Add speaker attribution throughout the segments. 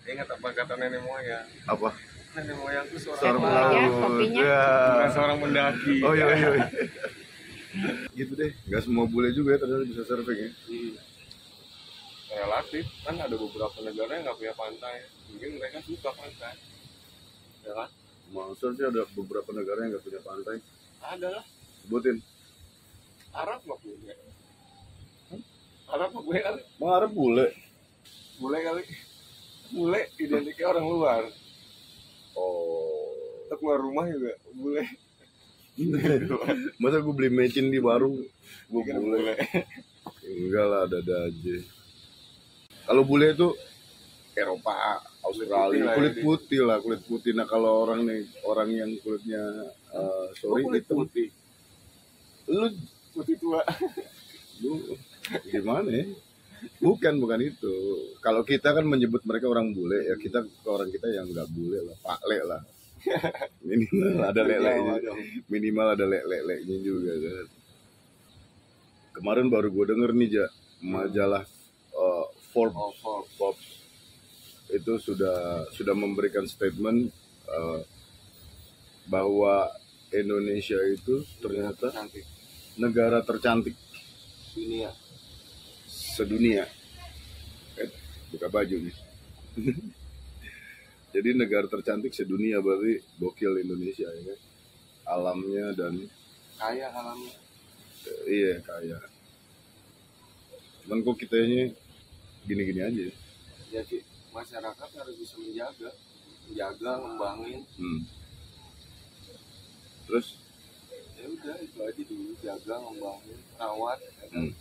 Speaker 1: Ingat apa kata nenek moyang?
Speaker 2: Apa?
Speaker 1: Nenek moyangku
Speaker 2: Seorang
Speaker 1: seorang
Speaker 2: pelaut.
Speaker 3: ya, kopinya.
Speaker 2: Ya.
Speaker 1: bukan seorang pendaki.
Speaker 2: Oh iya. Gitu deh, nggak semua bule juga ya ternyata bisa surfing ya.
Speaker 1: Relatif kan ada beberapa negara yang nggak punya pantai, mungkin mereka suka pantai, ya kan?
Speaker 2: Maksudnya sih ada beberapa negara yang nggak punya pantai.
Speaker 1: Ada lah.
Speaker 2: Sebutin.
Speaker 1: Arab nggak punya. Arab nggak punya kali.
Speaker 2: Mau Arab bule.
Speaker 1: Bule kali. Bule identiknya orang luar.
Speaker 2: Oh.
Speaker 1: Kita keluar rumah juga bule.
Speaker 2: Masa gue beli mecin di warung gue
Speaker 1: Dikira
Speaker 2: bule? Enggak lah, ada aja. Kalau bule itu Eropa, Australia, kulit putih lah, kulit putih. Nah kalau orang yang kulitnya sorry
Speaker 1: kulit
Speaker 2: hitam,
Speaker 1: putih.
Speaker 2: lu
Speaker 1: Putih tua.
Speaker 2: gimana ya? Bukan itu. Kalau kita kan menyebut mereka orang bule, ya kita ke orang kita yang nggak bule lah, Pak Le lah. Minimal ada lele-nya, minimal ada lele-lelenya juga kan. Kemarin baru gue denger nih majalah Forbes itu sudah memberikan statement bahwa Indonesia itu ternyata
Speaker 1: Cantik.
Speaker 2: negara tercantik
Speaker 1: Dunia.
Speaker 2: sedunia. Buka baju nih. Jadi negara tercantik sedunia, berarti gokil Indonesia ya kan. Alamnya dan
Speaker 1: Kaya alamnya.
Speaker 2: iya kaya. Cuman kok kitanya gini-gini aja.
Speaker 1: Jadi masyarakat harus bisa menjaga, ngembangin.
Speaker 2: Terus
Speaker 1: Ya udah itu aja dulu, jaga, ngembangin, rawat. Ya kan?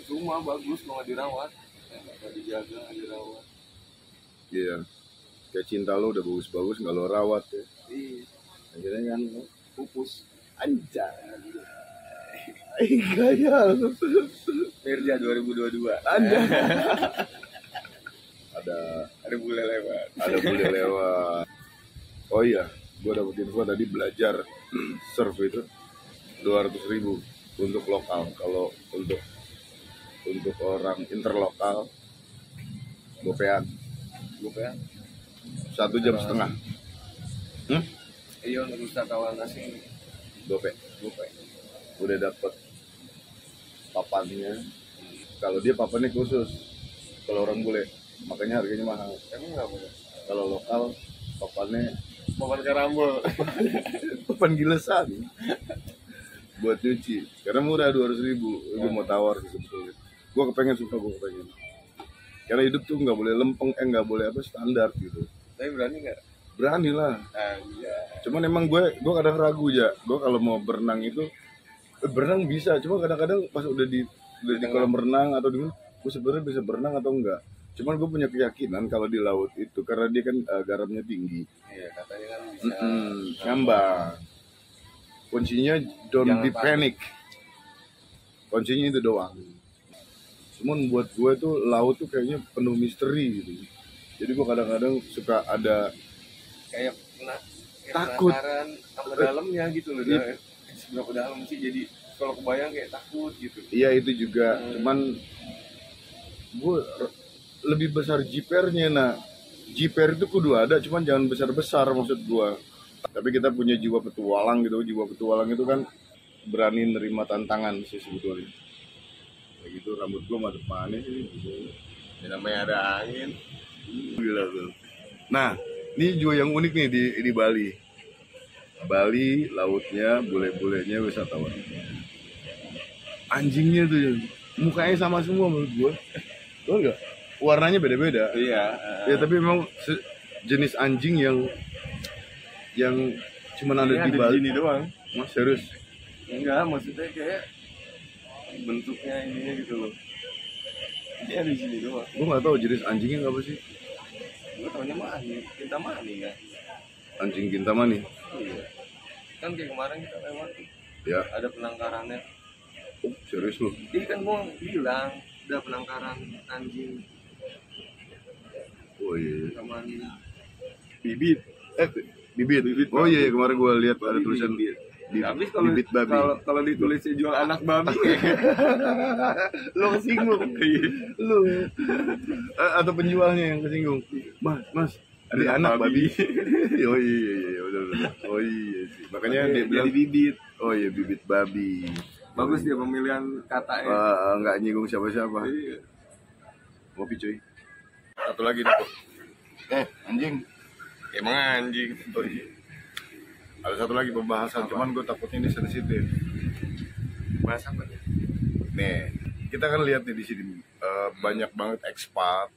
Speaker 1: Rumah bagus kalau nggak dirawat, nggak dijaga, nggak dirawat.
Speaker 2: iya, kayak cinta lo udah bagus-bagus nggak lo rawat ya.
Speaker 1: Iya,
Speaker 2: Akhirnya kan
Speaker 1: pupus.
Speaker 2: anjay. Gaya lo.
Speaker 1: Mirja 2022.
Speaker 2: Anjay.
Speaker 1: Ada bule lewat.
Speaker 2: Ada bule lewat. Oh iya, gue dapet info tadi belajar surf itu 200.000 untuk lokal. Kalau untuk orang interlokal gopean
Speaker 1: Gopean.
Speaker 2: 1 jam setengah.
Speaker 1: Iya, untuk wisatawan asing.
Speaker 2: Gope.
Speaker 1: Gope.
Speaker 2: Udah dapet papannya. Kalau dia papannya khusus. Kalau orang bule, makanya harganya mahal.
Speaker 1: Emang nggak boleh.
Speaker 2: Kalau lokal papannya
Speaker 1: Papan karambol.
Speaker 2: papan gilesan buat nyuci. Karena murah 200.000. Gue mau tawar sebetulnya. Gue kepengen. Karena hidup tuh nggak boleh lempeng, nggak boleh standar gitu.
Speaker 1: Tapi berani nggak?
Speaker 2: Berani lah.
Speaker 1: Iya.
Speaker 2: Cuman emang gue kadang ragu ya. Gue kalau mau berenang itu berenang bisa. Cuma kadang-kadang pas udah di kolam renang atau di mana, gue sebenarnya bisa berenang atau enggak. Cuman gue punya keyakinan kalau di laut itu karena dia kan garamnya tinggi.
Speaker 1: Iya, katanya kan bisa
Speaker 2: Ngambang. Kuncinya don't
Speaker 1: Jangan
Speaker 2: be panic. Kuncinya itu doang. Cuman buat gue tuh laut tuh kayaknya penuh misteri gitu. Jadi gue kadang-kadang suka ada
Speaker 1: kayak
Speaker 2: takut
Speaker 1: penasaran sama dalamnya gitu loh. Seberapa dalam sih, jadi kalau kebayang kayak takut gitu.
Speaker 2: Iya itu juga. Cuman gue lebih besar jipernya. Nah jiper itu kudu ada, cuman jangan besar-besar maksud gue. Tapi kita punya jiwa petualang gitu. Jiwa petualang itu kan berani nerima tantangan sih sebetulnya. Kayak gitu, rambut gue madep manis sih.
Speaker 1: Ya, namanya ada angin.
Speaker 2: Gila tuh. Nah, ini juga yang unik nih di Bali. Bali lautnya, bule-bulenya wisatawan. Anjingnya tuh mukanya sama semua menurut gue. Tahu nggak? Warnanya beda-beda.
Speaker 1: Iya.
Speaker 2: Ya tapi memang jenis anjing yang cuma ada di Bali.
Speaker 1: Ini doang.
Speaker 2: Mas serius?
Speaker 1: Enggak, maksudnya kayak bentuknya ininya gitu loh. Ini ada di sini doang.
Speaker 2: Gue nggak tahu jenis anjingnya apa sih.
Speaker 1: Gue taunya mani, kita mani kan.
Speaker 2: Anjing Kintamani.
Speaker 1: Iya. Kan kayak kemarin kita lewat tuh.
Speaker 2: Ya.
Speaker 1: Ada penangkarannya.
Speaker 2: Oh, serius lu?
Speaker 1: Iya kan gue bilang ada penangkaran anjing.
Speaker 2: Oh iya.
Speaker 1: Sama
Speaker 2: Bibit. Bibit. Oh iya kemarin gue lihat ada tulisan
Speaker 1: Habis kalau
Speaker 2: bibit babi.
Speaker 1: kalau ditulisnya jual anak babi,
Speaker 2: Lo kesinggung. Lu atau penjualnya yang kesinggung. Mas, ada anak babi. Oh iya, benar. Oh iya sih. Makanya dia bilang
Speaker 1: jadi bibit.
Speaker 2: oh iya, bibit babi.
Speaker 1: Bagus dia pemilihan katanya.
Speaker 2: Nggak nyinggung siapa-siapa.
Speaker 1: Iya.
Speaker 2: Kopi cuy. Satu lagi nih. Anjing.
Speaker 1: Emang anjing.
Speaker 2: Oh, iya. Ada satu lagi pembahasan, cuman gue takutnya ini sensitif.
Speaker 1: Bahas apa nih?
Speaker 2: Nih, kita kan lihat nih di sini banyak banget ekspat,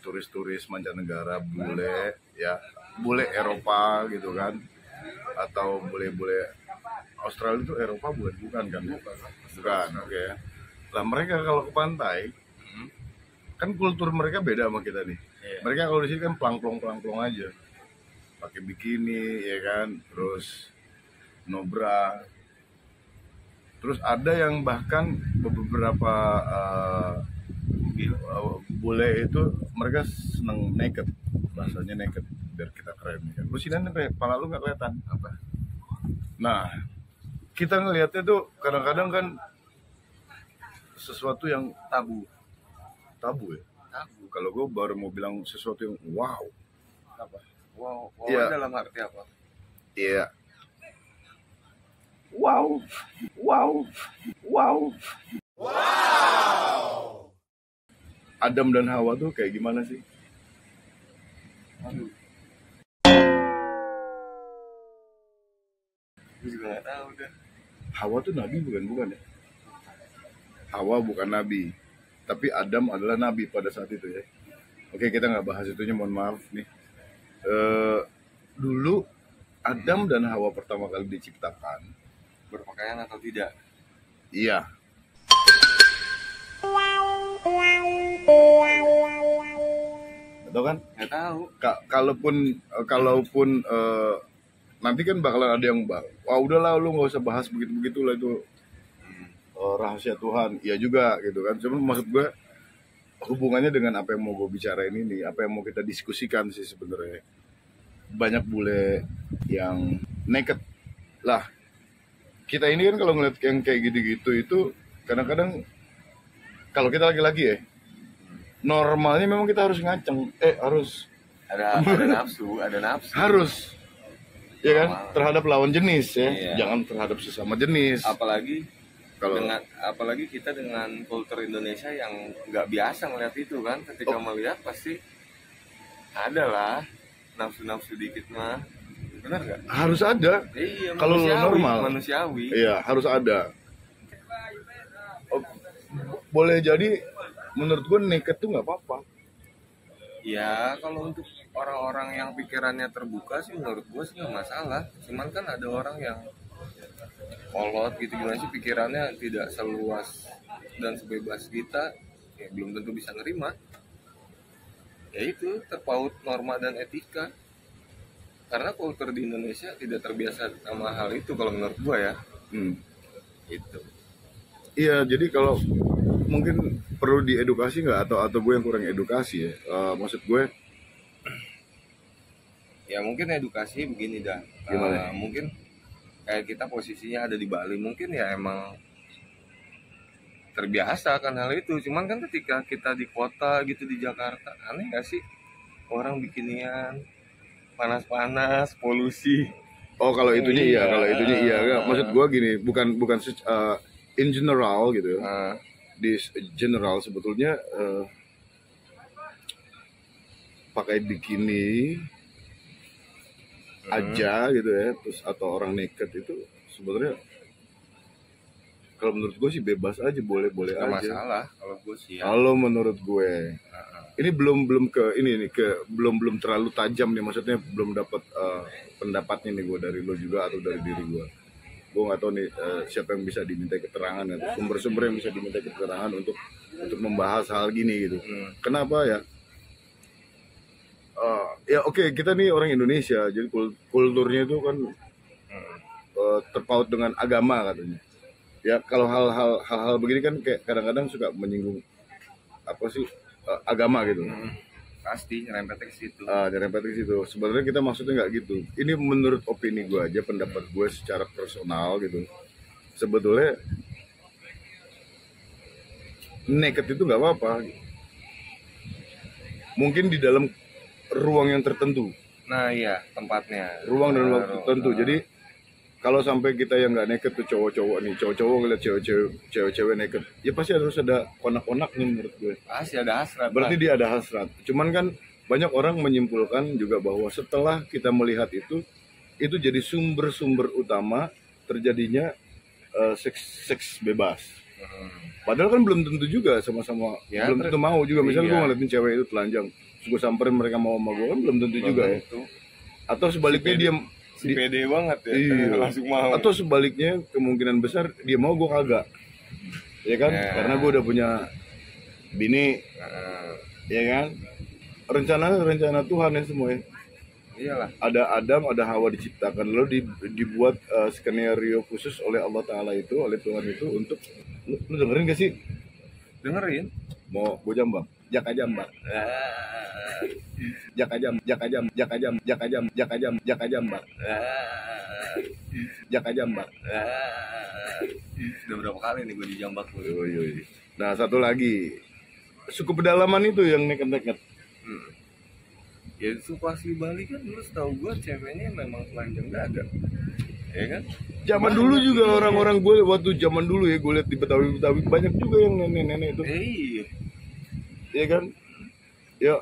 Speaker 2: turis-turis mancanegara, bule, ya, bule Eropa gitu kan, atau bule-bule Australia itu Eropa bukan kan? Bukan, oke. Lah mereka kalau ke pantai, kan kultur mereka beda sama kita nih.
Speaker 1: Iya.
Speaker 2: Mereka kalau di sini kan plangplong aja, pakai bikini, ya kan, terus nobra. Terus ada yang bahkan beberapa bule itu mereka seneng naked, bahasanya naked biar kita keren kan. Lu sini kepala lu nggak kelihatan apa. Nah, kita ngelihatnya tuh kadang-kadang kan sesuatu yang tabu ya.
Speaker 1: Tabu.
Speaker 2: Kalau gue baru mau bilang sesuatu yang wow.
Speaker 1: Apa? Wow,
Speaker 2: Iya.
Speaker 1: dalam arti apa?
Speaker 2: Iya. Wow. Adam dan Hawa tuh kayak gimana sih?
Speaker 1: Aduh. Gue juga nggak tahu dah.
Speaker 2: Hawa tuh nabi bukan ya? Hawa bukan nabi, tapi Adam adalah nabi pada saat itu ya. Oke, kita nggak bahas itunya, mohon maaf nih. Dulu Adam dan Hawa pertama kali diciptakan,
Speaker 1: Berpakaian atau tidak?
Speaker 2: iya. Tahu kan?
Speaker 1: Nggak tahu.
Speaker 2: Kalaupun nanti kan bakalan ada yang wah udahlah lu nggak usah bahas begitu lah itu rahasia Tuhan. Iya juga gitu kan. Cuma maksud gue hubungannya dengan apa yang mau gue bicarain ini, apa yang mau kita diskusikan sih sebenarnya. Banyak bule yang naked lah. Kita ini kan kalau ngeliat yang kayak gitu-gitu itu kadang-kadang kalau kita lagi-lagi ya, normalnya memang kita harus ngaceng, harus
Speaker 1: Ada nafsu.
Speaker 2: harus, ya kan,
Speaker 1: Normal.
Speaker 2: terhadap lawan jenis ya,
Speaker 1: Iya.
Speaker 2: jangan terhadap sesama jenis.
Speaker 1: Apalagi
Speaker 2: Kalau
Speaker 1: apalagi kita dengan kultur Indonesia yang nggak biasa melihat itu kan, ketika melihat pasti ada lah nafsu dikit mah, benar nggak?
Speaker 2: harus ada,
Speaker 1: Iya,
Speaker 2: kalau
Speaker 1: manusiawi.
Speaker 2: iya harus ada. Boleh jadi menurut gue naked tuh nggak apa-apa.
Speaker 1: Ya kalau untuk orang-orang yang pikirannya terbuka sih menurut gue sih nggak masalah. Cuman kan ada orang yang kolot gitu, gimana sih pikirannya tidak seluas dan sebebas kita, ya belum tentu bisa nerima. Ya itu terpaut norma dan etika. Karena kultur di Indonesia tidak terbiasa sama hal itu kalau menurut gue ya. Itu.
Speaker 2: Iya, jadi kalau mungkin perlu diedukasi nggak atau gue yang kurang edukasi ya. Maksud gue
Speaker 1: Ya mungkin edukasi begini dah.
Speaker 2: Gimana?
Speaker 1: Mungkin kayak kita posisinya ada di Bali, mungkin ya emang terbiasa kan hal itu. Cuman kan ketika kita di kota gitu di Jakarta, aneh gak sih orang bikinian, panas-panas, polusi.
Speaker 2: kalau itunya iya,
Speaker 1: Iya.
Speaker 2: kalau itunya iya. Nggak, maksud gue gini, bukan in general gitu ya.
Speaker 1: Nah,
Speaker 2: Di general sebetulnya pakai bikini aja gitu ya, terus atau orang naked itu sebenarnya kalau menurut gue sih bebas aja, boleh
Speaker 1: gak
Speaker 2: aja.
Speaker 1: masalah kalau gue sih ya.
Speaker 2: Kalau menurut gue ini belum ke ini nih, belum terlalu tajam nih, maksudnya belum dapat pendapatnya nih gue dari lo juga atau dari diri gue nggak tahu nih siapa yang bisa diminta keterangan atau sumber-sumber yang bisa diminta keterangan untuk membahas hal gini gitu. Kenapa ya? Ya oke, kita nih orang Indonesia, jadi kulturnya itu kan terpaut dengan agama katanya. Ya kalau hal-hal begini kan kayak kadang-kadang suka menyinggung apa sih agama gitu.
Speaker 1: pasti nyerempetnya ke situ.
Speaker 2: Nyerempet ke situ. Sebenarnya kita maksudnya nggak gitu. Ini menurut opini gue aja, pendapat gue secara personal gitu. Sebetulnya naked itu nggak apa-apa. Mungkin di dalam ruang yang tertentu.
Speaker 1: Nah iya, tempatnya.
Speaker 2: Ruang dan waktu tertentu. Jadi kalau sampai kita yang nggak naked tuh cowok-cowok nih, cowok-cowok ngeliat cewek-cewek naked, ya pasti harus ada konak-konaknya menurut gue.
Speaker 1: Pasti ada hasrat.
Speaker 2: Berarti dia ada hasrat. Cuman kan banyak orang menyimpulkan juga bahwa setelah kita melihat itu jadi sumber-sumber utama terjadinya seks bebas. Padahal kan belum tentu juga sama-sama,
Speaker 1: Ya,
Speaker 2: belum tentu mau juga. Misalnya gue
Speaker 1: iya.
Speaker 2: ngeliatin cewek itu telanjang, terus gue samperin mereka mau sama gue, kan belum tentu juga ya.
Speaker 1: Itu.
Speaker 2: Atau sebaliknya dia
Speaker 1: Si pede banget ya,
Speaker 2: Iya.
Speaker 1: langsung mau.
Speaker 2: Atau sebaliknya kemungkinan besar dia mau, gue kagak, ya kan?
Speaker 1: Ya.
Speaker 2: Karena gue udah punya bini, ya kan? Rencana Tuhan ya semua ya.
Speaker 1: Iyalah.
Speaker 2: Ada Adam, ada Hawa diciptakan, lalu dibuat skenario khusus oleh Allah Taala itu, oleh Tuhan itu untuk lu dengerin gak sih?
Speaker 1: Dengerin.
Speaker 2: Mau gue jambak, jaka jambak, jaka jambak, jaka jambak, jaka jambak.
Speaker 1: Udah berapa kali nih gue dijambak lu.
Speaker 2: Nah satu lagi, suku pedalaman itu yang neket-neket.
Speaker 1: Ya itu pas di Bali kan dulu setahu gue ceweknya memang telanjang dada, ya kan?
Speaker 2: Zaman dulu juga orang-orang gue waktu zaman dulu ya, gue lihat di Betawi banyak juga yang nenek-nenek itu.
Speaker 1: Iya.
Speaker 2: Iya kan? Ya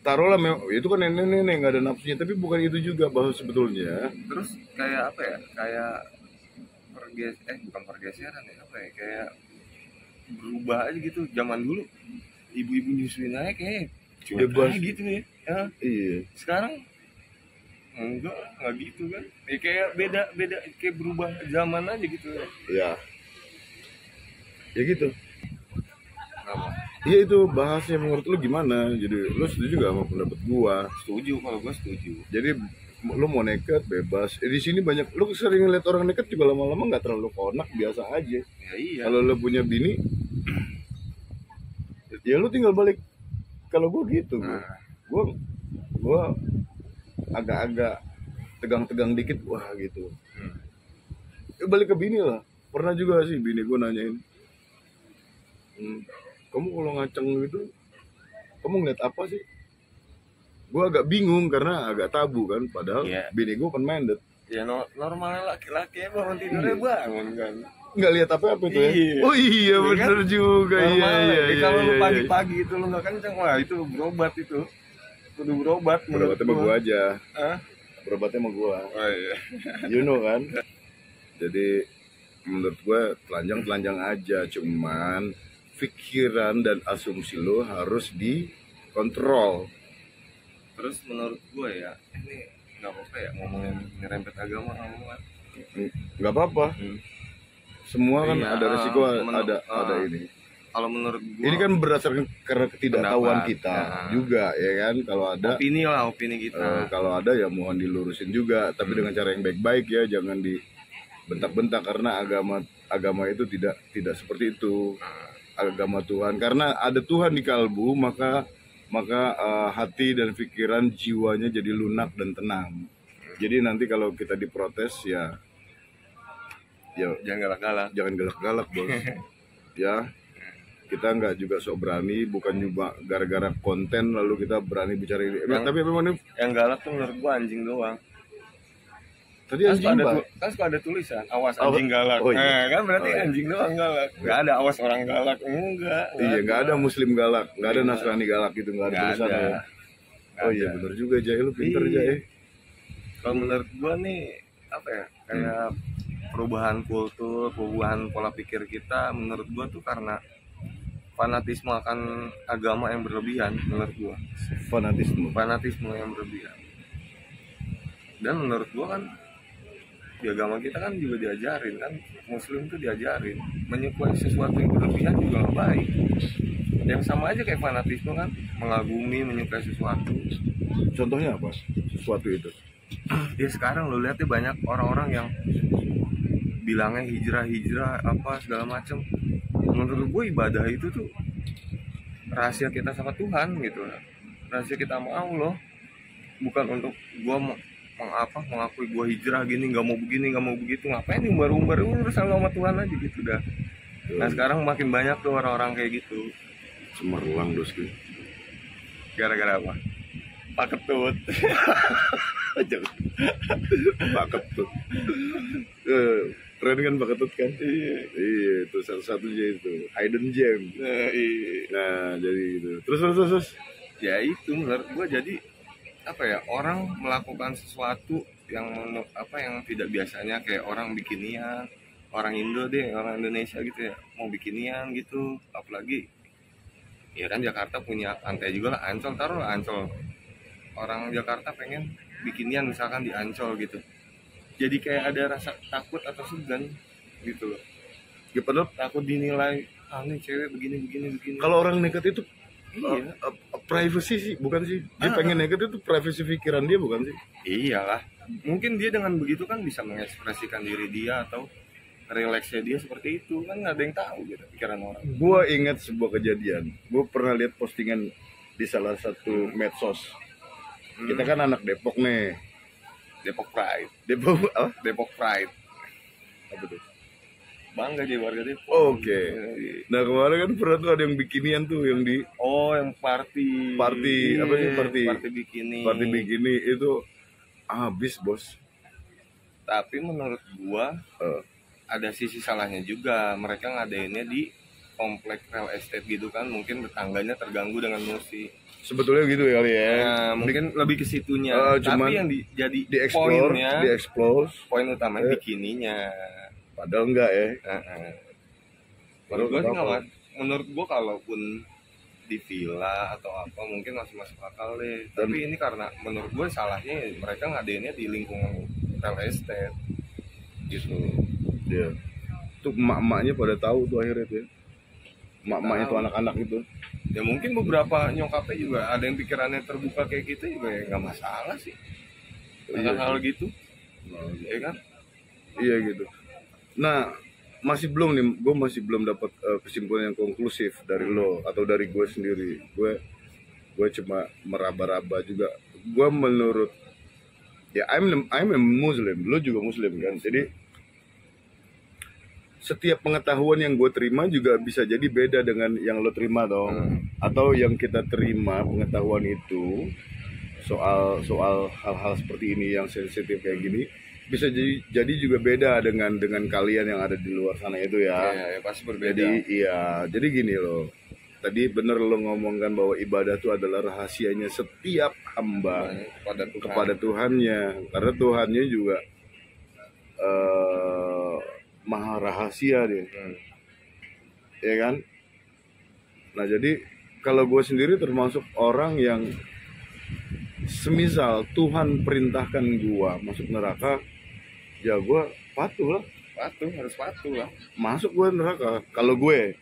Speaker 2: taruhlah itu kan nenek-nenek nggak ada nafsunya, tapi bukan itu juga bahwa sebetulnya.
Speaker 1: Terus kayak apa ya? Kayak bukan pergeseran ya, apa ya? Kayak berubah aja gitu. Zaman dulu ibu-ibu nyusuin aja kayak
Speaker 2: Bebas
Speaker 1: gitu ya.
Speaker 2: Iya.
Speaker 1: Sekarang enggak gitu kan. Ya kayak beda kayak berubah zaman aja gitu ya.
Speaker 2: Ya gitu.
Speaker 1: Apa?
Speaker 2: Iya itu bahasnya menurut lu gimana? Jadi lu setuju gak sama pendapat gua?
Speaker 1: Setuju, kalau gue setuju.
Speaker 2: Jadi lu mau nekat bebas. Di sini banyak, lu sering ngeliat orang nekat juga lama-lama nggak terlalu konak, biasa aja.
Speaker 1: Ya iya.
Speaker 2: Kalau lu punya bini, ya lu tinggal balik. Kalau gua gitu, gua agak-agak tegang-tegang dikit, wah gitu. Ya balik ke bini lah. Pernah juga sih bini gua nanyain, kamu kalau ngaceng gitu, kamu ngeliat apa sih? Gue agak bingung karena agak tabu kan, padahal bini gue open minded.
Speaker 1: Ya normalnya laki-laki bangun tidurnya bangun kan.
Speaker 2: Nggak lihat apa-apa itu ya.
Speaker 1: Iya.
Speaker 2: Oh iya bener kan? Juga. Iya.
Speaker 1: Kalau lu pagi-pagi itu lu nggak kenceng, wah itu berobat itu. Kudu berobat.
Speaker 2: Berobatnya sama gue aja. Berobatnya sama gue.
Speaker 1: Oh iya.
Speaker 2: You know kan. Jadi menurut gue telanjang aja, cuman pikiran dan asumsi lo harus dikontrol.
Speaker 1: Terus menurut gue ya, ini nggak apa-apa ya ngomongin nyerempet agama ngomong.
Speaker 2: Nggak apa-apa. Semua kan ada resiko, ada ini.
Speaker 1: Kalau menurut gue,
Speaker 2: ini kan berdasarkan karena ketidaktahuan kita juga ya kan. Kalau ada
Speaker 1: opini kita.
Speaker 2: Kalau ada ya mohon dilurusin juga, tapi dengan cara yang baik-baik ya, jangan dibentak-bentak karena agama itu tidak seperti itu. Agama Tuhan, karena ada Tuhan di kalbu, maka hati dan pikiran jiwanya jadi lunak dan tenang. Jadi nanti kalau kita diprotes ya
Speaker 1: jangan
Speaker 2: galak-galak bos. Ya kita nggak juga sok berani, bukan cuma gara-gara konten lalu kita berani bicara ini. Tapi memang
Speaker 1: yang galak tuh menurut gua anjing doang.
Speaker 2: Tadi anjing
Speaker 1: kan suka ada tulisan awas anjing galak. Kan berarti anjing doang galak. Nggak ada awas orang galak. Enggak.
Speaker 2: Iya, nggak ada muslim galak, nggak ada Nasrani galak gitu, nggak ada tulisannya. Oh iya benar juga, Jai, lu pinter Jai.
Speaker 1: Kalau menurut gua nih apa ya, kayak perubahan kultur, perubahan pola pikir kita menurut gua tuh karena fanatisme akan agama yang berlebihan menurut gua. Fanatisme yang berlebihan. Dan menurut gua kan di agama kita kan juga diajarin kan, muslim tuh diajarin menyukai sesuatu yang berlebihan juga gak baik. Yang sama aja kayak fanatisme kan, mengagumi, menyukai sesuatu.
Speaker 2: Contohnya apa sesuatu itu?
Speaker 1: Ya sekarang lo lihat banyak orang-orang yang bilangnya hijrah apa segala macem. Menurut gue ibadah itu tuh rahasia kita sama Tuhan gitu. rahasia kita sama Allah, bukan untuk gua mengakui gua hijrah gini, nggak mau begini, nggak mau begitu. Ngapain umbar-umbar, urusan lo sama Tuhan aja gitu dah. Nah sekarang makin banyak tuh orang-orang kayak gitu.
Speaker 2: Cemerlang doski.
Speaker 1: Gara-gara apa? Pak Ketut.
Speaker 2: Pak Ketut. Keren kan Pak Ketut kan? Iya, itu salah satunya itu hidden gem. Nah, jadi itu. Terus.
Speaker 1: Ya itu menurut gua, jadi apa ya, orang melakukan sesuatu yang yang tidak biasanya, kayak orang bikinian, orang Indo deh, orang Indonesia gitu ya, mau bikinian gitu, apalagi ya kan Jakarta punya pantai juga lah, Ancol, taruh lah Ancol, orang Jakarta pengen bikinian misalkan di Ancol gitu, jadi kayak ada rasa takut atau segan gitu loh
Speaker 2: Ya padahal
Speaker 1: takut dinilai, nih cewek begini.
Speaker 2: kalau orang nekat itu
Speaker 1: Iya.
Speaker 2: privacy sih, bukan sih? Dia pengen nekat itu privacy pikiran dia, bukan sih?
Speaker 1: Iyalah, mungkin dia dengan begitu kan bisa mengekspresikan diri dia atau rileksnya dia seperti itu, kan nggak ada yang tahu gitu pikiran orang.
Speaker 2: Gua ingat sebuah kejadian. Gua pernah lihat postingan di salah satu medsos. Kita kan anak Depok nih.
Speaker 1: Depok Pride,
Speaker 2: Depok apa?
Speaker 1: Depok Pride,
Speaker 2: Apa tuh?
Speaker 1: bangga jadi warga Depok.
Speaker 2: Oke. Nah kemarin kan pernah tuh ada yang bikinian tuh, yang di
Speaker 1: Oh, yang party
Speaker 2: apa sih,
Speaker 1: party bikini.
Speaker 2: party bikini itu habis bos.
Speaker 1: Tapi menurut gua ada sisi salahnya juga, mereka ngadainnya di komplek real estate gitu kan, mungkin tetangganya terganggu dengan musik.
Speaker 2: Sebetulnya gitu ya kali ya.
Speaker 1: Nah, mungkin lebih ke situnya.
Speaker 2: Cuman
Speaker 1: Tapi yang jadi
Speaker 2: Di-explore,
Speaker 1: poin utamanya bikininya.
Speaker 2: Padahal enggak ya.
Speaker 1: Menurut gua sih nggak, menurut gua kalaupun di villa atau apa mungkin masih masuk akal deh. Tapi ini karena menurut gua salahnya mereka ngadainnya di lingkungan real estate gitu.
Speaker 2: Iya. Tuh emak-emaknya pada tahu tuh akhirnya tuh ya. Emak-emaknya tuh anak-anak itu.
Speaker 1: Ya mungkin beberapa nyokapnya juga ada yang pikirannya terbuka kayak gitu juga, ya nggak masalah sih. Hal-hal gitu. Ya kan?
Speaker 2: Iya gitu. Nah, masih belum nih, gue masih belum dapat kesimpulan yang konklusif dari lo atau dari gue sendiri. Gue cuma meraba-raba juga. Gue menurut ya I'm a Muslim, lo juga Muslim kan. Jadi setiap pengetahuan yang gue terima juga bisa jadi beda dengan yang lo terima dong. Atau yang kita terima pengetahuan itu soal hal-hal seperti ini yang sensitif kayak gini bisa jadi juga beda dengan kalian yang ada di luar sana itu ya.
Speaker 1: Ya pasti berbeda.
Speaker 2: Jadi gini loh. Tadi bener lo ngomongkan bahwa ibadah itu adalah rahasianya setiap hamba kepada Tuhannya. Karena Tuhannya juga maha rahasia dia. Ya kan? Nah jadi kalau gue sendiri termasuk orang yang semisal Tuhan perintahkan gue masuk neraka, ya gue patuh lah.
Speaker 1: Harus patuh lah.
Speaker 2: Masuk gue neraka. Kalau gue,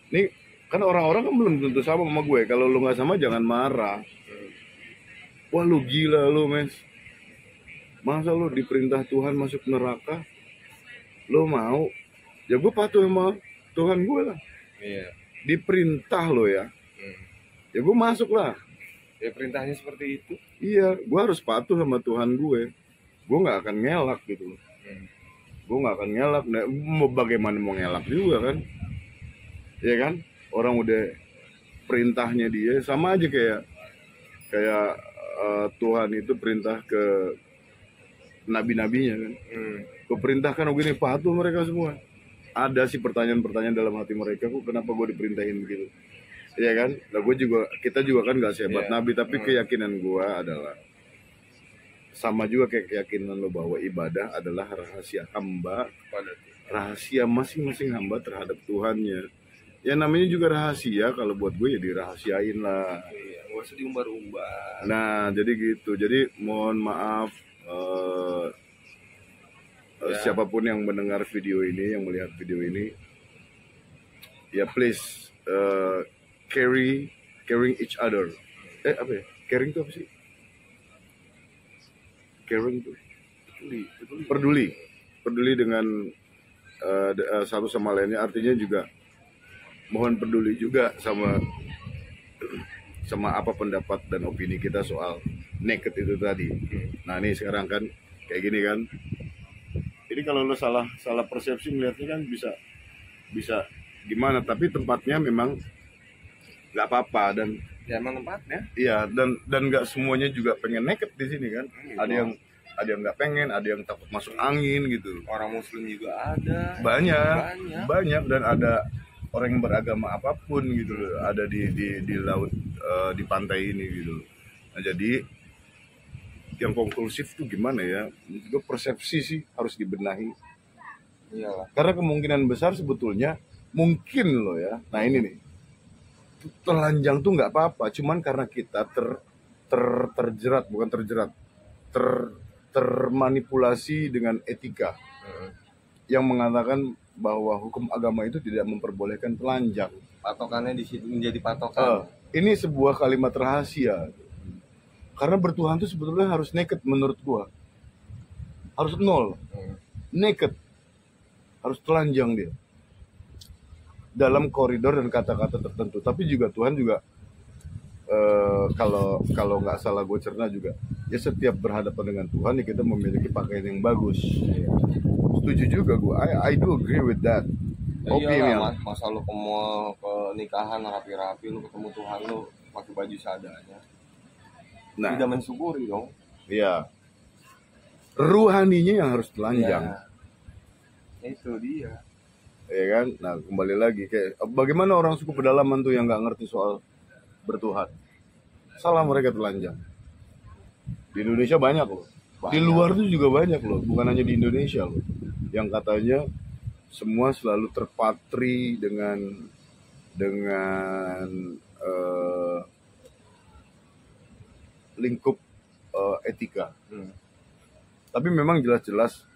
Speaker 2: nih kan orang-orang kan belum tentu sama gue. Kalau lu nggak sama jangan marah. Wah lu gila lu mes. Masa lu diperintah Tuhan masuk neraka, lu mau? Ya gue patuh sama Tuhan gue lah.
Speaker 1: Iya.
Speaker 2: Diperintah lo ya. Ya gue masuk lah.
Speaker 1: Ya perintahnya seperti itu.
Speaker 2: Iya, gue harus patuh sama Tuhan gue. Gue nggak akan ngelak gitu. Gue nggak akan ngelak. Nah, mau bagaimana mau ngelak juga kan? Ya kan? Orang udah perintahnya dia sama aja kayak Tuhan itu perintah ke nabi-nabinya kan. Keperintahkan begini, patuh mereka semua. Ada sih pertanyaan-pertanyaan dalam hati mereka, kok kenapa gue diperintahin begitu? Iya kan? Nah kita juga kan nggak sehebat Nabi, tapi keyakinan gue adalah sama juga kayak keyakinan lo bahwa ibadah adalah rahasia hamba, rahasia masing-masing hamba terhadap Tuhannya. Ya namanya juga rahasia, kalau buat gue ya dirahasiain lah.
Speaker 1: Iya, nggak usah diumbar-umbar.
Speaker 2: Nah jadi gitu, jadi mohon maaf siapapun yang mendengar video ini, yang melihat video ini, ya please caring each other. Apa ya? Caring itu apa sih? Caring itu peduli dengan satu sama lainnya. Artinya juga mohon peduli juga sama sama apa pendapat dan opini kita soal naked itu tadi. Nah ini sekarang kan kayak gini kan. Jadi kalau lo salah persepsi melihatnya kan bisa gimana, tapi tempatnya memang nggak apa-apa, dan
Speaker 1: Ya emang tempatnya.
Speaker 2: iya, dan nggak semuanya juga pengen naked di sini kan. Ada yang nggak pengen, ada yang takut masuk angin gitu.
Speaker 1: Orang muslim juga ada.
Speaker 2: Banyak dan ada orang yang beragama apapun gitu loh, ada di laut, di pantai ini gitu. Nah jadi yang konklusif tuh gimana ya? Itu persepsi sih harus dibenahi.
Speaker 1: Iyalah.
Speaker 2: Karena kemungkinan besar sebetulnya mungkin loh ya. Nah ini nih, telanjang tuh nggak apa-apa, cuman karena kita terjerat, bukan terjerat, termanipulasi dengan etika yang mengatakan bahwa hukum agama itu tidak memperbolehkan telanjang.
Speaker 1: Patokannya di situ menjadi patokan.
Speaker 2: Ini sebuah kalimat rahasia. Karena bertuhan itu sebetulnya harus naked menurut gua. Harus nol. Naked. Harus telanjang dia. Dalam koridor dan kata-kata tertentu. Tapi juga Tuhan juga kalau nggak salah gue cerna juga, ya setiap berhadapan dengan Tuhan ya kita memiliki pakaian yang bagus. Setuju juga gue. I do agree with that.
Speaker 1: Iyalah, masa lu ke mall, ke nikahan rapi-rapi, lu ketemu Tuhan lu pakai baju seadanya.
Speaker 2: Nah,
Speaker 1: tidak mensyukuri dong.
Speaker 2: Iya. Ruhaninya yang harus telanjang.
Speaker 1: Ya, itu dia.
Speaker 2: Ya kan? Nah, kembali lagi kayak bagaimana orang suku pedalaman tuh yang nggak ngerti soal bertuhan. Salah mereka telanjang. Di Indonesia banyak loh. Di luar tuh juga banyak loh, bukan hanya di Indonesia loh. Yang katanya semua selalu terpatri dengan lingkup etika. Tapi memang jelas-jelas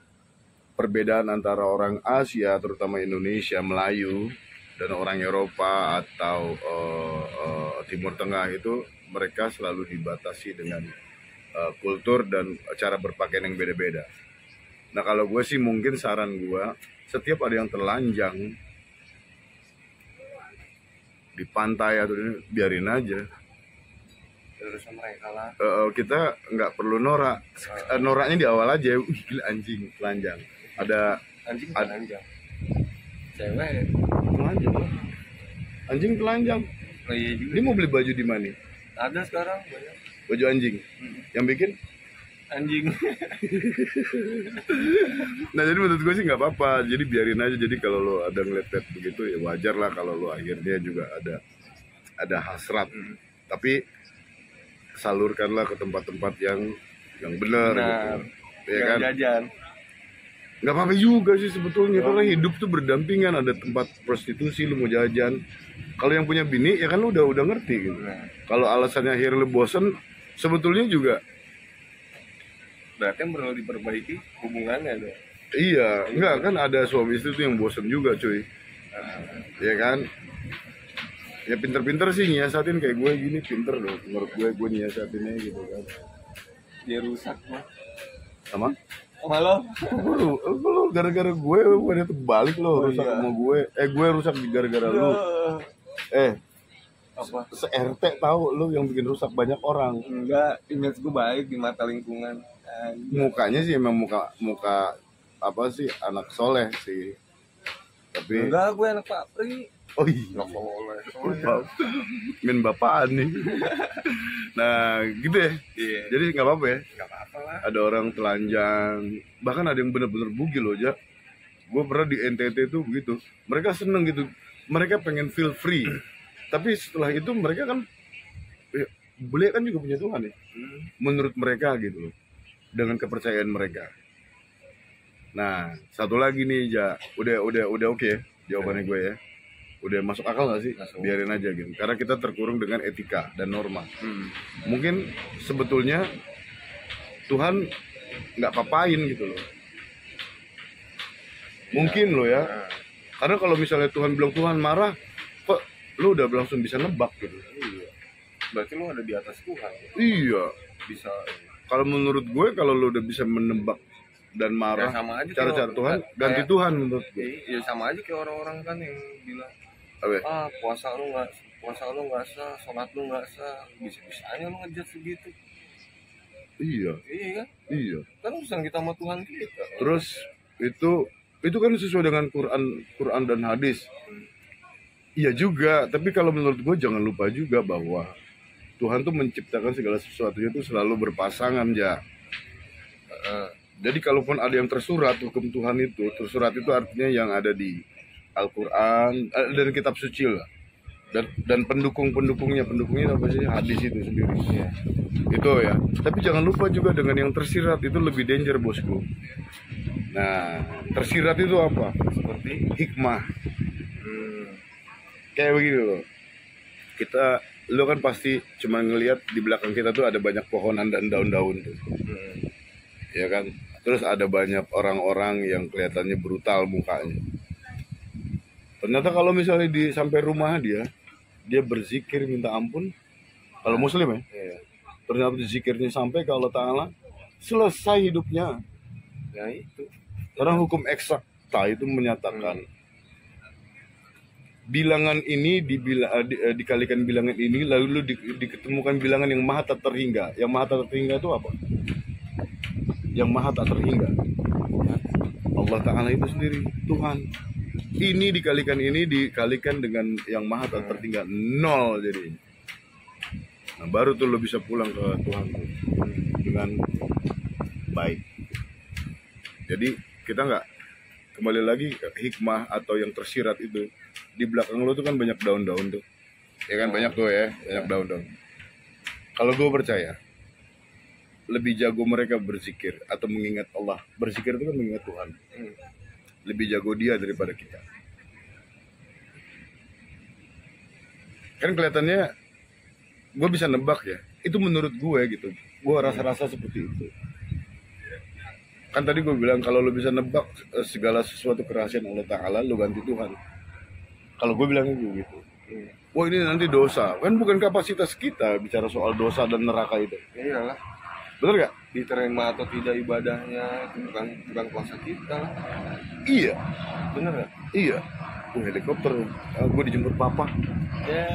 Speaker 2: perbedaan antara orang Asia, terutama Indonesia, Melayu, dan orang Eropa atau Timur Tengah itu mereka selalu dibatasi dengan kultur dan cara berpakaian yang beda-beda. Nah kalau gue sih mungkin saran gue, setiap ada yang telanjang di pantai atau ini, biarin aja.
Speaker 1: Urusan mereka lah.
Speaker 2: Kita nggak perlu norak. Noraknya di awal aja. Gila anjing telanjang. Ada
Speaker 1: anjing telanjang. Cewek
Speaker 2: telanjang. Anjing telanjang.
Speaker 1: Oh iya juga.
Speaker 2: Dia mau beli baju di mana?
Speaker 1: Ada sekarang banyak.
Speaker 2: Baju anjing. Yang bikin
Speaker 1: anjing.
Speaker 2: Nah jadi menurut gue sih nggak apa-apa. Jadi biarin aja. Jadi kalau lo ada ngeliat begitu ya wajar lah kalau lo akhirnya juga ada hasrat. Tapi salurkanlah ke tempat-tempat yang benar gitu. Ya kan?
Speaker 1: Jajan.
Speaker 2: Nggak apa-apa juga sih sebetulnya, karena hidup tuh berdampingan. Ada tempat prostitusi, lu mau jajan. Kalau yang punya bini ya kan lu udah ngerti gitu. Kalau alasannya akhirnya lu bosen, sebetulnya juga
Speaker 1: berarti perlu diperbaiki hubungannya dong.
Speaker 2: Iya, enggak kan ada suami istri tuh yang bosen juga cuy. Ya kan? Ya pinter-pinter sih nyiasatin kayak gue gini, pinter loh. Menurut gue nyiasatinnya gitu kan.
Speaker 1: Dia rusak mah.
Speaker 2: Sama?
Speaker 1: Halo?
Speaker 2: Lu gara-gara gue bukannya tuh balik lo rusak sama gue. Gue rusak gara-gara lu.
Speaker 1: Apa?
Speaker 2: Se-RT tahu lu yang bikin rusak banyak orang.
Speaker 1: Enggak, image gue baik di mata lingkungan.
Speaker 2: Mukanya sih emang muka apa sih, anak soleh sih. Tapi
Speaker 1: enggak, gue anak Pak Pri.
Speaker 2: Oh iya, min bapaan nih. Nah gitu ya. Jadi nggak apa-apa ya.
Speaker 1: Nggak apa-apa lah.
Speaker 2: Ada orang telanjang, bahkan ada yang bener-bener bugil loh ya. Gue pernah di NTT tuh begitu. Mereka seneng gitu. Mereka pengen feel free. Tapi setelah itu mereka kan, beliau kan juga punya Tuhan ya. Menurut mereka gitu loh. Dengan kepercayaan mereka. Nah satu lagi nih Ja, udah oke ya jawabannya gue ya. Udah masuk akal gak sih? Biarin aja gitu. Karena kita terkurung dengan etika dan norma. Mungkin sebetulnya Tuhan nggak papain gitu loh. Mungkin loh ya. Karena kalau misalnya Tuhan bilang Tuhan marah, kok lu udah langsung bisa nebak gitu.
Speaker 1: Iya. Berarti lu ada di atas Tuhan.
Speaker 2: Iya.
Speaker 1: Bisa.
Speaker 2: Kalau menurut gue kalau lu udah bisa menebak dan marah
Speaker 1: ya
Speaker 2: cara-cara Tuhan, ganti Tuhan menurut gue.
Speaker 1: Ya sama aja kayak orang-orang kan yang bilang
Speaker 2: Abe.
Speaker 1: puasa lu nggak puasa lu nggak sah, sholat lu nggak sah, bisa-bisanya lu ngejat segitu.
Speaker 2: Iya,
Speaker 1: Iya kan?
Speaker 2: iya.
Speaker 1: Kan urusan kita sama Tuhan kita.
Speaker 2: Terus itu kan sesuai dengan Quran dan hadis. Iya juga, tapi kalau menurut gue jangan lupa juga bahwa Tuhan tuh menciptakan segala sesuatunya itu selalu berpasangan ya. Jadi kalaupun ada yang tersurat hukum Tuhan itu, tersurat itu artinya yang ada di Al-Quran dan kitab suci lah. Dan pendukungnya apa sih, hadis itu sendiri.
Speaker 1: Iya.
Speaker 2: Itu ya. Tapi jangan lupa juga dengan yang tersirat itu lebih danger bosku. Nah, tersirat itu apa?
Speaker 1: Seperti
Speaker 2: Hikmah. Kayak begini loh. Lo kan pasti cuma ngelihat di belakang kita tuh ada banyak pohonan dan daun-daun tuh. Ya kan? Terus ada banyak orang-orang yang kelihatannya brutal mukanya. Ternyata kalau misalnya sampai rumah dia berzikir minta ampun. Kalau muslim ya.
Speaker 1: iya.
Speaker 2: Ternyata zikirnya sampai ke Allah Ta'ala, selesai hidupnya.
Speaker 1: Ya itu.
Speaker 2: Karena hukum eksakta itu menyatakan bilangan ini dikalikan bilangan ini, lalu diketemukan bilangan yang maha tak terhingga. Yang maha tak terhingga itu apa? Yang maha tak terhingga Allah Ta'ala itu sendiri, Tuhan. Ini dikalikan dengan yang maha tak terhingga, 0 jadi. Nah, baru tuh lo bisa pulang ke Tuhan tuh dengan baik. Jadi kita nggak, kembali lagi hikmah atau yang tersirat itu, di belakang lo tuh kan banyak daun-daun tuh, ya kan, banyak tuh ya, banyak daun-daun. Kalau gue percaya lebih jago mereka berzikir atau mengingat Allah. Berzikir itu kan mengingat Tuhan. Lebih jago dia daripada kita. Kan kelihatannya gue bisa nebak ya, itu menurut gue gitu. Gue rasa-rasa seperti itu. Kan tadi gue bilang kalau lo bisa nebak segala sesuatu kerahasiaan Allah Ta'ala, lo ganti Tuhan. Kalau gue bilangnya gitu. Wah, ini nanti dosa. Kan bukan kapasitas kita bicara soal dosa dan neraka itu.
Speaker 1: Iyalah.
Speaker 2: Bener gak?
Speaker 1: Diterima atau tidak ibadahnya itu bukan kuasa kita.
Speaker 2: Iya.
Speaker 1: Bener gak?
Speaker 2: Iya. Helikopter. Gue dijemput papa.
Speaker 1: Ya.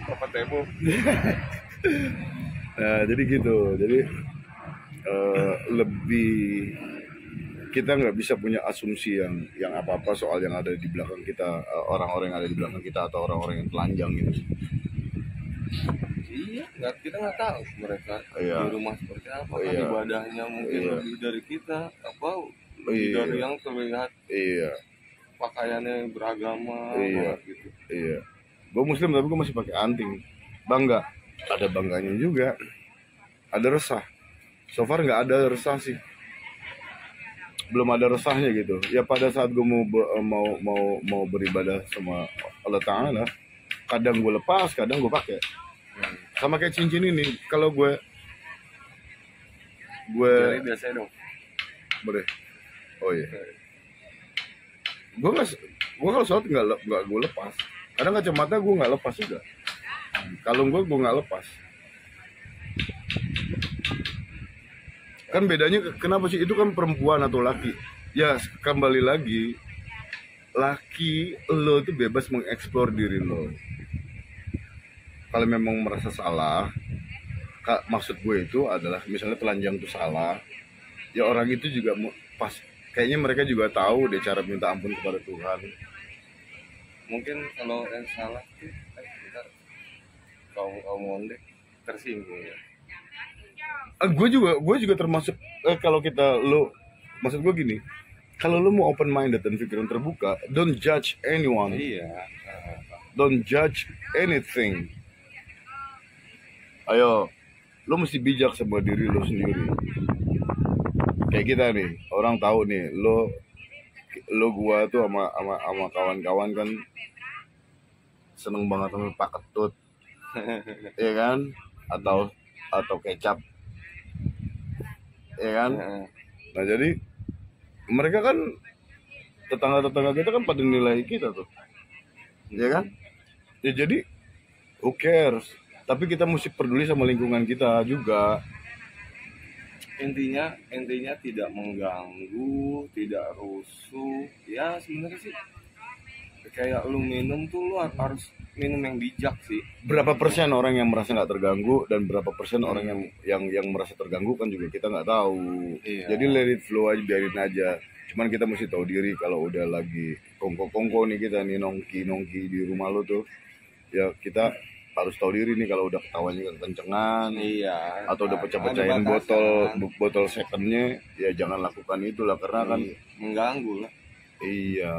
Speaker 1: Papa Tebo.
Speaker 2: Nah, jadi gitu. Jadi lebih kita nggak bisa punya asumsi yang apa-apa soal yang ada di belakang kita, orang-orang yang ada di belakang kita atau orang-orang yang telanjang gitu.
Speaker 1: Iya, kita nggak tahu mereka
Speaker 2: Iya.
Speaker 1: di rumah seperti apa.
Speaker 2: Iya.
Speaker 1: Kan ibadahnya mungkin
Speaker 2: Iya.
Speaker 1: lebih dari kita, apa lebih
Speaker 2: Iya.
Speaker 1: dari yang terlihat
Speaker 2: Iya.
Speaker 1: pakaiannya beragama.
Speaker 2: Iya.
Speaker 1: Banget gitu.
Speaker 2: Iya. Gue muslim tapi gue masih pakai anting. Bangga. Ada bangganya juga. Ada resah. So far nggak ada resah sih. Belum ada resahnya gitu. Ya pada saat gue mau beribadah sama Allah Ta'ala, kadang gue lepas, kadang gue pakai. Sama kayak cincin ini. Kalau gue
Speaker 1: Jadi biasanya dong.
Speaker 2: boleh. Oh iya. Gue kalau sholat nggak gue lepas. Kadang kacamata gue nggak lepas juga. Kalau gue nggak lepas. Kan bedanya kenapa sih, itu kan perempuan atau laki? Ya kembali lagi, laki lo itu bebas mengeksplor diri lo. Kalau memang merasa salah, maksud gue itu adalah misalnya telanjang itu salah, ya orang itu juga pas kayaknya mereka juga tahu deh cara minta ampun kepada Tuhan.
Speaker 1: Mungkin kalau yang salah tuh kita kaum monde tersinggung ya.
Speaker 2: Gue juga termasuk kalau maksud gue gini, kalau lo mau open minded dan pikiran terbuka, don't judge anyone.
Speaker 1: Iya.
Speaker 2: Don't judge anything. Ayo, lo mesti bijak sama diri lo sendiri. Kayak kita nih, orang tahu nih, lo gua tuh sama kawan-kawan kan seneng banget sama Pak Ketut, ya kan? Atau kecap, ya kan? Nah jadi mereka kan tetangga kita kan pada nilai kita tuh, ya kan? Ya jadi who cares? Tapi kita mesti peduli sama lingkungan kita juga.
Speaker 1: Intinya tidak mengganggu, tidak rusuh. Ya sebenarnya sih kayak lu minum tuh lu harus minum yang bijak sih.
Speaker 2: Berapa persen orang yang merasa nggak terganggu dan berapa persen orang yang merasa terganggu kan juga kita nggak tahu.
Speaker 1: Iya.
Speaker 2: Jadi let it flow aja, biarin aja. Cuman kita mesti tahu diri kalau udah lagi kongko-kongko nih, kita nih nongki di rumah lo tuh, ya kita harus tahu diri nih kalau udah ketawanya kencengan,
Speaker 1: Iya.
Speaker 2: atau udah pecah-pecahin
Speaker 1: Ada batasan.
Speaker 2: botol secondnya, ya jangan lakukan itulah karena kan
Speaker 1: Mengganggu lah.
Speaker 2: iya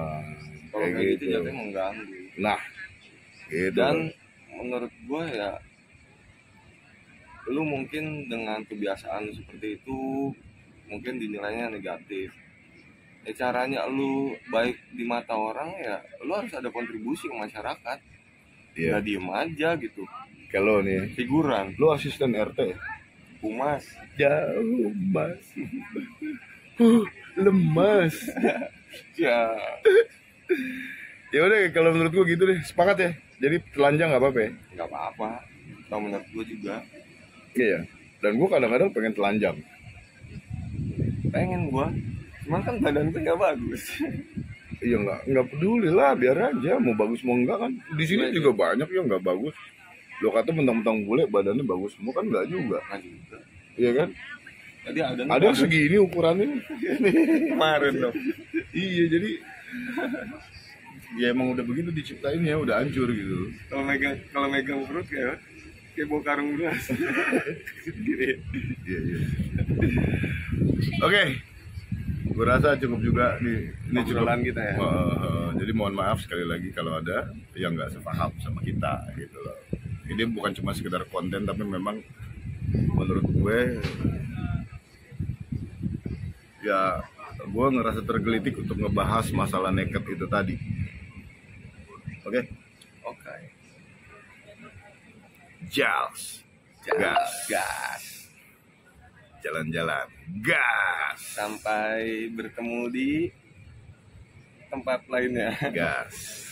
Speaker 1: Kalau kayak gitu jatuhnya mengganggu.
Speaker 2: Nah, gitu.
Speaker 1: Dan menurut gue ya, lu mungkin dengan kebiasaan seperti itu mungkin dinilainya negatif. Ya caranya lu baik di mata orang ya, lu harus ada kontribusi ke masyarakat.
Speaker 2: Iya.
Speaker 1: Nggak diem aja gitu.
Speaker 2: Kalau nih,
Speaker 1: Figuran,
Speaker 2: lu asisten RT,
Speaker 1: humas.
Speaker 2: jauh mas, lemas.
Speaker 1: Ya,
Speaker 2: Ya udah, kalau menurut gua gitu deh, sepakat ya. Jadi telanjang nggak apa-apa ya.
Speaker 1: nggak apa-apa. Kalau menurut gue juga
Speaker 2: Iya. Dan gua kadang-kadang pengen telanjang.
Speaker 1: pengen gue, cuman kan badan gue nggak bagus.
Speaker 2: Iya, nggak peduli lah, biar aja mau bagus mau enggak kan. Di sini
Speaker 1: Iya,
Speaker 2: juga banyak yang nggak bagus. Lo kata mentang-mentang bule badannya bagus semua kan nggak juga.
Speaker 1: Nggak juga.
Speaker 2: Iya kan?
Speaker 1: Jadi ada
Speaker 2: Yang segini ukurannya.
Speaker 1: kemarin dong.
Speaker 2: Iya, jadi ya emang udah begitu diciptain ya, udah hancur gitu.
Speaker 1: Kalau megang perut kayak bawa karung beras.
Speaker 2: Iya, iya. Oke. Gue rasa cukup juga nih, ini cukup
Speaker 1: Obrolan kita ya.
Speaker 2: Jadi mohon maaf sekali lagi kalau ada yang nggak sepaham sama kita gitu loh. Ini bukan cuma sekedar konten, tapi memang menurut gue ya gue ngerasa tergelitik untuk ngebahas masalah naked itu tadi. Oke?
Speaker 1: Oke.
Speaker 2: Gas. Gas.
Speaker 1: Gas.
Speaker 2: Jalan-jalan. Gas.
Speaker 1: Sampai bertemu di tempat lainnya.
Speaker 2: Gas.